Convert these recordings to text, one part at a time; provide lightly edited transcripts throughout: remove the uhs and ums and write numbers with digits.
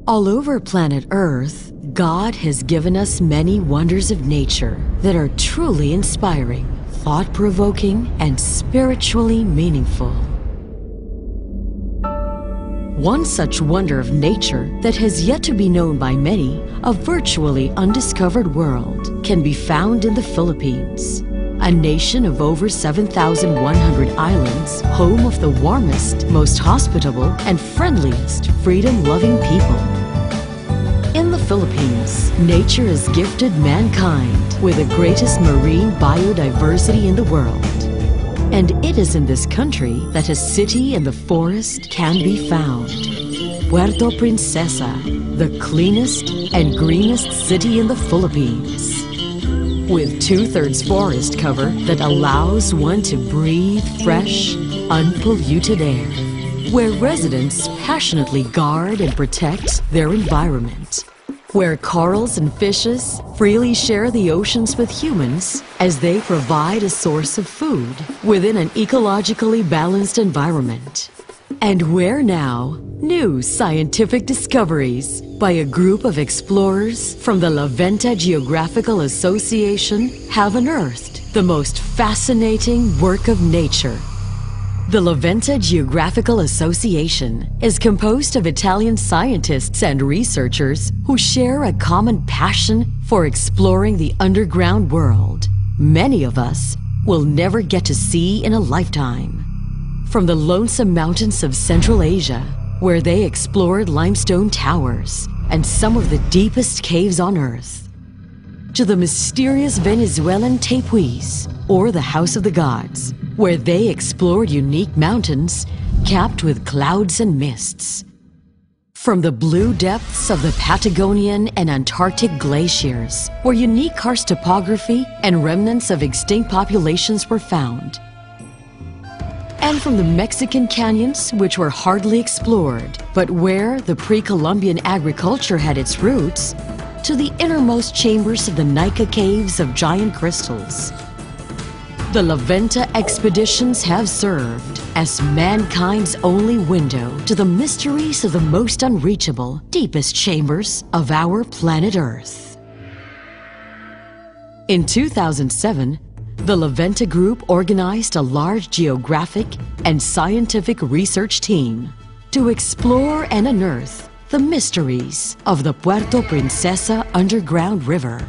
All over planet Earth, God has given us many wonders of nature that are truly inspiring, thought-provoking, and spiritually meaningful. One such wonder of nature that has yet to be known by many, a virtually undiscovered world, can be found in the Philippines, a nation of over 7,100 islands, home of the warmest, most hospitable, and friendliest freedom-loving people. In the Philippines, nature has gifted mankind with the greatest marine biodiversity in the world. And it is in this country that a city in the forest can be found. Puerto Princesa, the cleanest and greenest city in the Philippines. With 2/3 forest cover that allows one to breathe fresh, unpolluted air. Where residents passionately guard and protect their environment. Where corals and fishes freely share the oceans with humans as they provide a source of food within an ecologically balanced environment. And where now, new scientific discoveries by a group of explorers from the La Venta Geographical Association have unearthed the most fascinating work of nature. The La Venta Geographical Association is composed of Italian scientists and researchers who share a common passion for exploring the underground world. Many of us will never get to see in a lifetime. From the lonesome mountains of Central Asia, where they explored limestone towers and some of the deepest caves on Earth, to the mysterious Venezuelan Tepuis, or the House of the Gods, where they explored unique mountains capped with clouds and mists. From the blue depths of the Patagonian and Antarctic glaciers, where unique karst topography and remnants of extinct populations were found. And from the Mexican canyons, which were hardly explored, but where the pre-Columbian agriculture had its roots, to the innermost chambers of the Nika caves of giant crystals. The La Venta expeditions have served as mankind's only window to the mysteries of the most unreachable, deepest chambers of our planet Earth. In 2007, the La Venta Group organized a large geographic and scientific research team to explore and unearth the mysteries of the Puerto Princesa underground river.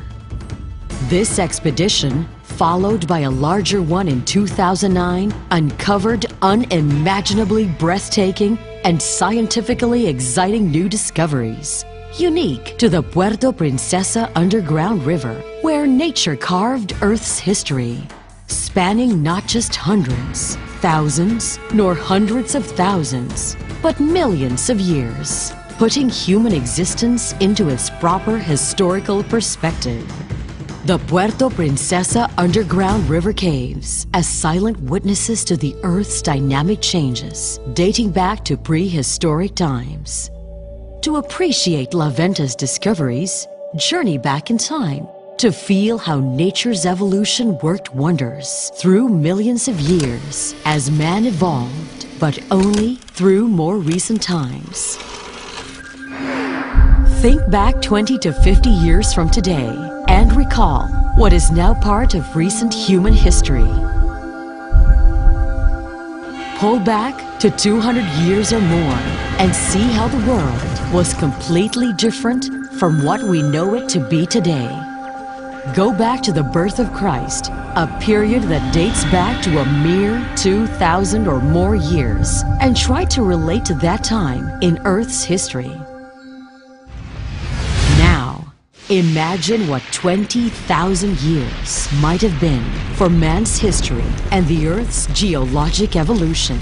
This expedition, followed by a larger one in 2009, uncovered unimaginably breathtaking and scientifically exciting new discoveries, unique to the Puerto Princesa underground river, where nature carved Earth's history, spanning not just hundreds, thousands, nor hundreds of thousands, but millions of years, putting human existence into its proper historical perspective. The Puerto Princesa underground river caves, as silent witnesses to the Earth's dynamic changes, dating back to prehistoric times. To appreciate La Venta's discoveries, journey back in time to feel how nature's evolution worked wonders through millions of years as man evolved, but only through more recent times. Think back 20 to 50 years from today and recall what is now part of recent human history. Pull back to 200 years or more and see how the world was completely different from what we know it to be today. Go back to the birth of Christ, a period that dates back to a mere 2,000 or more years, and try to relate to that time in Earth's history. Imagine what 20,000 years might have been for man's history and the Earth's geologic evolution.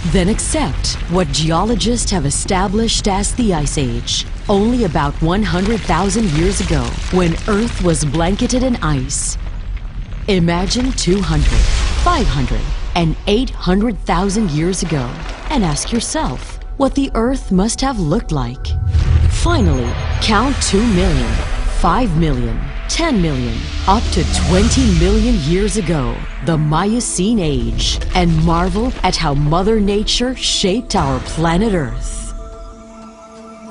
Then accept what geologists have established as the Ice Age, only about 100,000 years ago, when Earth was blanketed in ice. Imagine 200, 500, and 800,000 years ago, and ask yourself what the Earth must have looked like. Finally, count 2 million, 5 million, 10 million, up to 20 million years ago, the Miocene Age, and marvel at how Mother Nature shaped our planet Earth.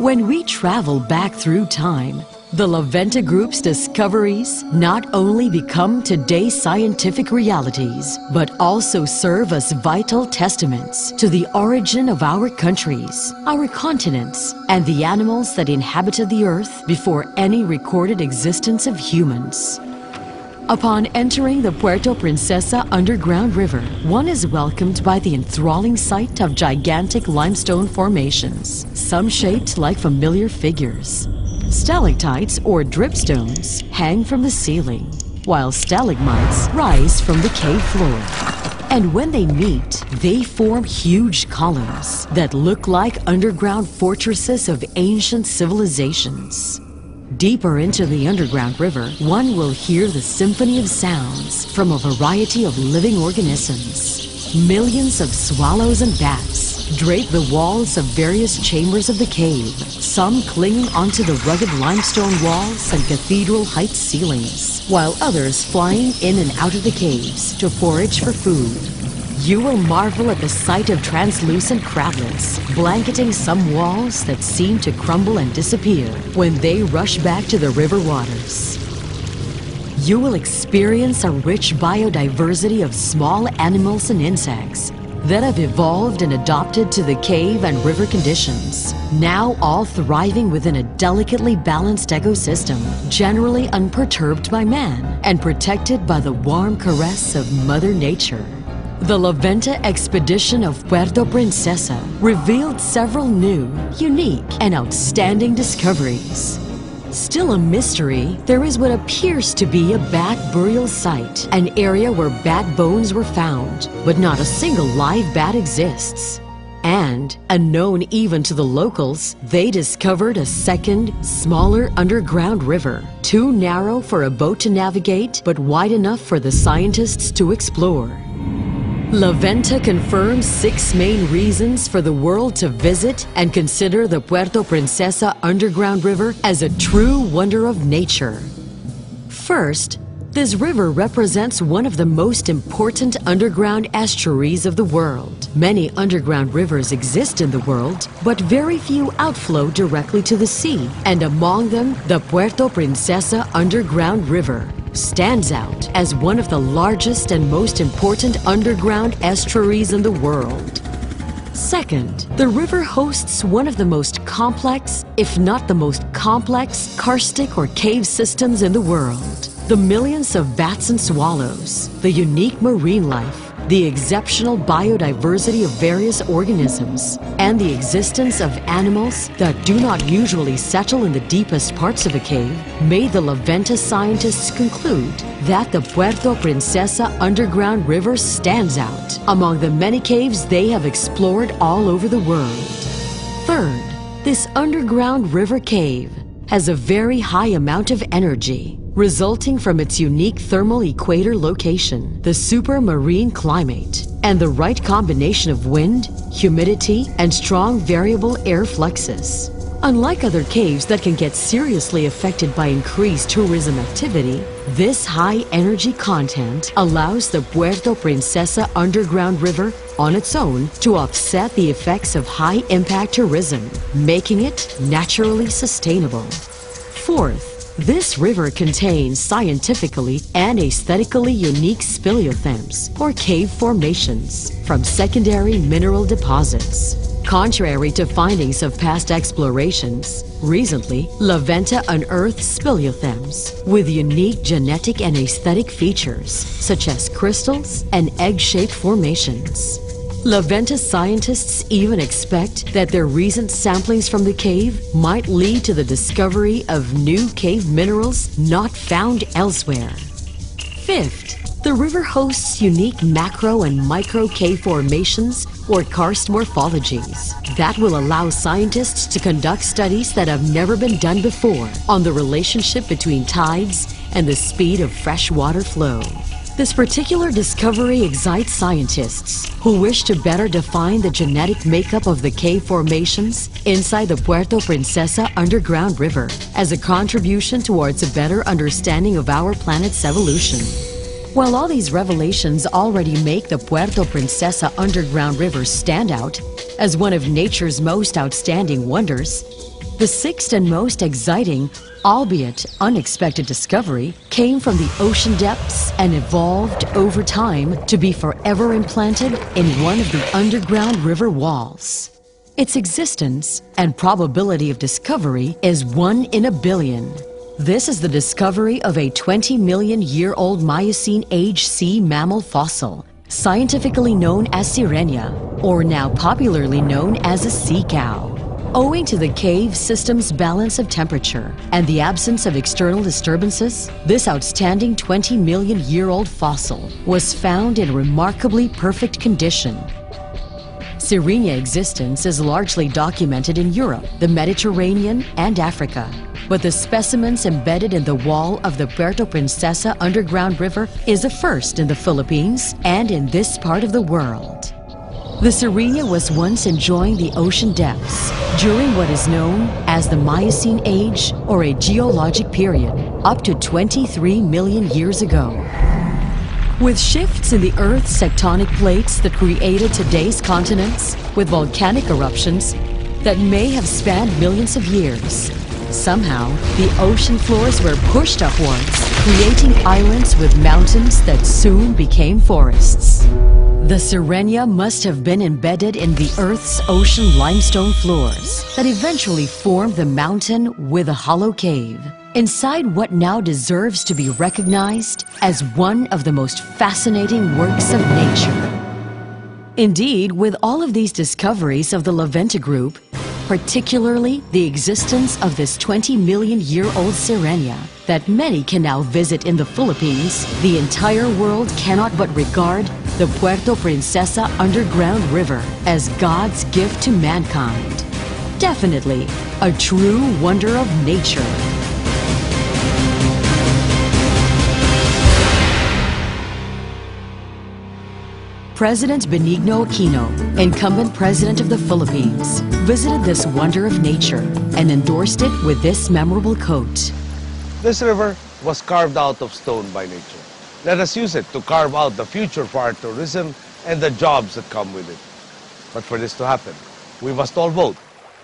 When we travel back through time, the La Venta Group's discoveries not only become today's scientific realities, but also serve as vital testaments to the origin of our countries, our continents, and the animals that inhabited the Earth before any recorded existence of humans. Upon entering the Puerto Princesa underground river, one is welcomed by the enthralling sight of gigantic limestone formations, some shaped like familiar figures. Stalactites or dripstones hang from the ceiling, while stalagmites rise from the cave floor. And when they meet, they form huge columns that look like underground fortresses of ancient civilizations. Deeper into the underground river, one will hear the symphony of sounds from a variety of living organisms. Millions of swallows and bats drape the walls of various chambers of the cave, some clinging onto the rugged limestone walls and cathedral-height ceilings, while others flying in and out of the caves to forage for food. You will marvel at the sight of translucent crablets blanketing some walls that seem to crumble and disappear when they rush back to the river waters. You will experience a rich biodiversity of small animals and insects that have evolved and adopted to the cave and river conditions, now all thriving within a delicately balanced ecosystem, generally unperturbed by man and protected by the warm caress of Mother Nature. The La Venta expedition of Puerto Princesa revealed several new, unique, and outstanding discoveries. Still a mystery, there is what appears to be a bat burial site, an area where bat bones were found, but not a single live bat exists. And, unknown even to the locals, they discovered a second, smaller underground river, too narrow for a boat to navigate, but wide enough for the scientists to explore. La Venta confirms 6 main reasons for the world to visit and consider the Puerto Princesa underground river as a true wonder of nature. First, this river represents one of the most important underground estuaries of the world. Many underground rivers exist in the world, but very few outflow directly to the sea, and among them, the Puerto Princesa underground river stands out as one of the largest and most important underground estuaries in the world. Second, the river hosts one of the most complex, if not the most complex, karstic or cave systems in the world. The millions of bats and swallows, the unique marine life, the exceptional biodiversity of various organisms, and the existence of animals that do not usually settle in the deepest parts of a cave made the La Venta scientists conclude that the Puerto Princesa underground river stands out among the many caves they have explored all over the world. Third, this underground river cave has a very high amount of energy, resulting from its unique thermal equator location, the supermarine climate, and the right combination of wind, humidity, and strong variable air fluxes. Unlike other caves that can get seriously affected by increased tourism activity, this high energy content allows the Puerto Princesa underground river on its own to offset the effects of high impact tourism, making it naturally sustainable. Fourth, this river contains scientifically and aesthetically unique speleothems, or cave formations, from secondary mineral deposits. Contrary to findings of past explorations, recently, La Venta unearthed speleothems with unique genetic and aesthetic features, such as crystals and egg-shaped formations. La Venta scientists even expect that their recent samplings from the cave might lead to the discovery of new cave minerals not found elsewhere. Fifth, the river hosts unique macro and micro cave formations or karst morphologies that will allow scientists to conduct studies that have never been done before on the relationship between tides and the speed of freshwater flow. This particular discovery excites scientists who wish to better define the genetic makeup of the cave formations inside the Puerto Princesa underground river as a contribution towards a better understanding of our planet's evolution. While all these revelations already make the Puerto Princesa underground river stand out as one of nature's most outstanding wonders, The sixth and most exciting, albeit unexpected discovery came from the ocean depths and evolved over time to be forever implanted in one of the underground river walls. Its existence and probability of discovery is 1 in a billion. This is the discovery of a 20-million-year-old Miocene age sea mammal fossil, scientifically known as Sirenia, or now popularly known as a sea cow. Owing to the cave system's balance of temperature and the absence of external disturbances, this outstanding 20-million-year-old fossil was found in remarkably perfect condition. Sirenia existence is largely documented in Europe, the Mediterranean, and Africa. But the specimens embedded in the wall of the Puerto Princesa underground river is a first in the Philippines and in this part of the world. The Sirenia was once enjoying the ocean depths during what is known as the Miocene Age, or a geologic period, up to 23 million years ago. With shifts in the Earth's tectonic plates that created today's continents, with volcanic eruptions that may have spanned millions of years, somehow the ocean floors were pushed upwards, creating islands with mountains that soon became forests. The Sirenia must have been embedded in the Earth's ocean limestone floors that eventually formed the mountain with a hollow cave, inside what now deserves to be recognized as one of the most fascinating works of nature. Indeed, with all of these discoveries of the Levante Group, particularly the existence of this 20-million-year-old Sirenia that many can now visit in the Philippines, the entire world cannot but regard the Puerto Princesa underground river as God's gift to mankind. Definitely a true wonder of nature. President Benigno Aquino, incumbent president of the Philippines, visited this wonder of nature and endorsed it with this memorable quote. This river was carved out of stone by nature. Let us use it to carve out the future for our tourism and the jobs that come with it. But for this to happen, we must all vote.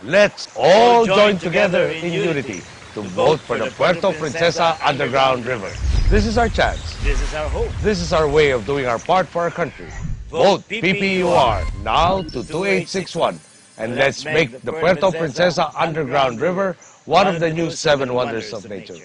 Let's all join together in unity to vote for the Puerto Princesa Underground River. This is our chance. This is our hope. This is our way of doing our part for our country. Vote PPUR now to 2861, and let's make the Puerto Princesa Underground River one of the new 7 wonders of nature.